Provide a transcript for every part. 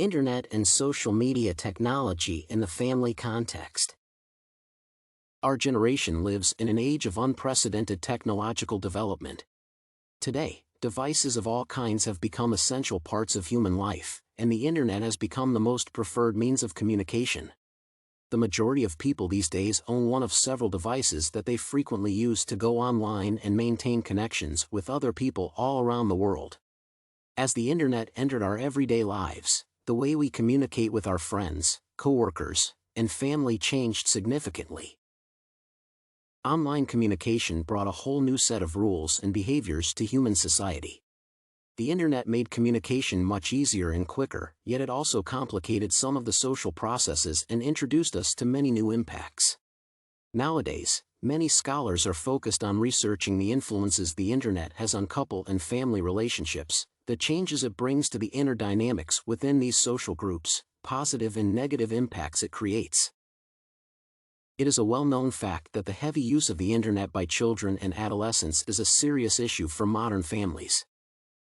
Internet and social media technology in the family context. Our generation lives in an age of unprecedented technological development. Today, devices of all kinds have become essential parts of human life, and the Internet has become the most preferred means of communication. The majority of people these days own one of several devices that they frequently use to go online and maintain connections with other people all around the world. As the Internet entered our everyday lives, the way we communicate with our friends, coworkers, and family changed significantly. Online communication brought a whole new set of rules and behaviors to human society. The Internet made communication much easier and quicker, yet it also complicated some of the social processes and introduced us to many new impacts. Nowadays, many scholars are focused on researching the influences the Internet has on couple and family relationships, the changes it brings to the inner dynamics within these social groups, positive and negative impacts it creates. It is a well-known fact that the heavy use of the Internet by children and adolescents is a serious issue for modern families.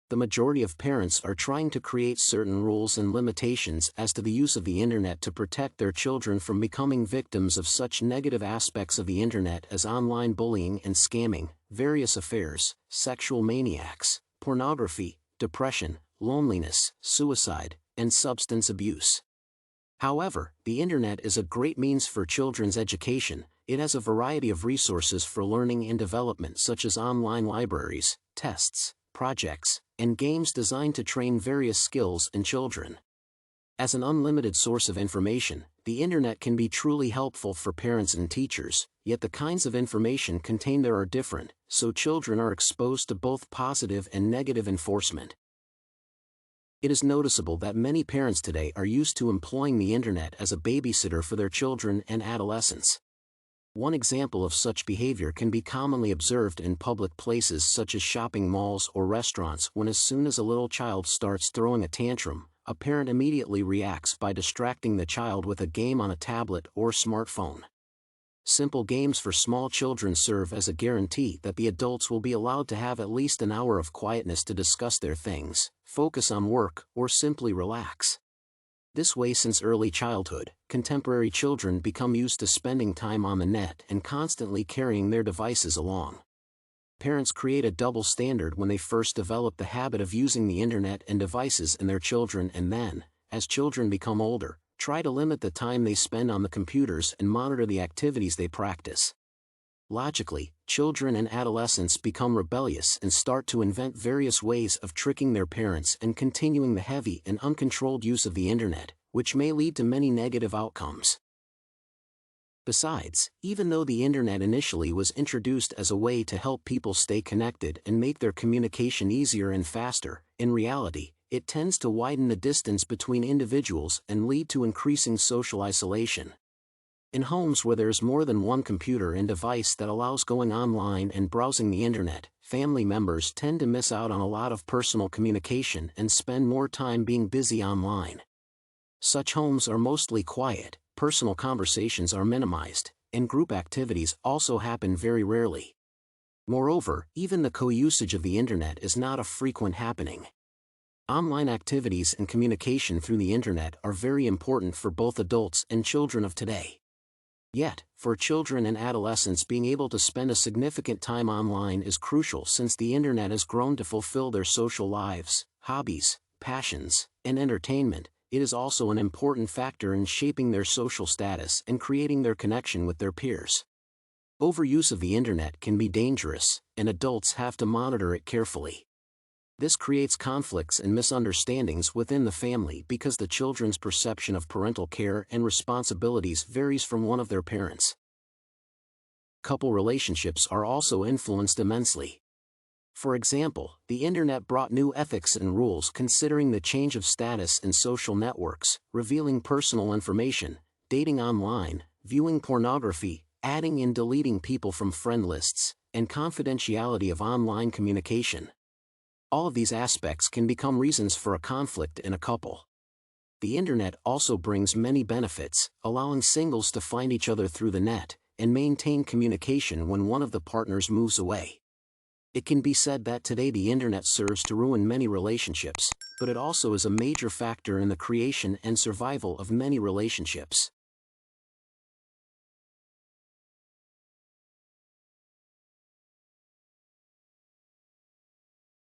The majority of parents are trying to create certain rules and limitations as to the use of the Internet to protect their children from becoming victims of such negative aspects of the Internet as online bullying and scamming, various affairs, sexual maniacs, pornography, depression, loneliness, suicide, and substance abuse. However, the Internet is a great means for children's education. It has a variety of resources for learning and development such as online libraries, tests, projects, and games designed to train various skills in children. As an unlimited source of information, the Internet can be truly helpful for parents and teachers, yet the kinds of information contained there are different, so children are exposed to both positive and negative enforcement. It is noticeable that many parents today are used to employing the Internet as a babysitter for their children and adolescents. One example of such behavior can be commonly observed in public places such as shopping malls or restaurants when as soon as a little child starts throwing a tantrum, a parent immediately reacts by distracting the child with a game on a tablet or smartphone. Simple games for small children serve as a guarantee that the adults will be allowed to have at least an hour of quietness to discuss their things, focus on work, or simply relax. This way, since early childhood, contemporary children become used to spending time on the net and constantly carrying their devices along. Parents create a double standard when they first develop the habit of using the Internet and devices in their children, and then, as children become older, try to limit the time they spend on the computers and monitor the activities they practice. Logically, children and adolescents become rebellious and start to invent various ways of tricking their parents and continuing the heavy and uncontrolled use of the Internet, which may lead to many negative outcomes. Besides, even though the Internet initially was introduced as a way to help people stay connected and make their communication easier and faster, in reality, it tends to widen the distance between individuals and lead to increasing social isolation. In homes where there's more than one computer and device that allows going online and browsing the Internet, family members tend to miss out on a lot of personal communication and spend more time being busy online. Such homes are mostly quiet, personal conversations are minimized, and group activities also happen very rarely. Moreover, even the co-usage of the Internet is not a frequent happening. Online activities and communication through the Internet are very important for both adults and children of today. Yet, for children and adolescents, being able to spend a significant time online is crucial since the Internet has grown to fulfill their social lives, hobbies, passions, and entertainment. It is also an important factor in shaping their social status and creating their connection with their peers. Overuse of the Internet can be dangerous, and adults have to monitor it carefully. This creates conflicts and misunderstandings within the family because the children's perception of parental care and responsibilities varies from one of their parents. Couple relationships are also influenced immensely. For example, the Internet brought new ethics and rules considering the change of status in social networks, revealing personal information, dating online, viewing pornography, adding and deleting people from friend lists, and confidentiality of online communication. All of these aspects can become reasons for a conflict in a couple. The Internet also brings many benefits, allowing singles to find each other through the net and maintain communication when one of the partners moves away. It can be said that today the internet serves to ruin many relationships, but it also is a major factor in the creation and survival of many relationships.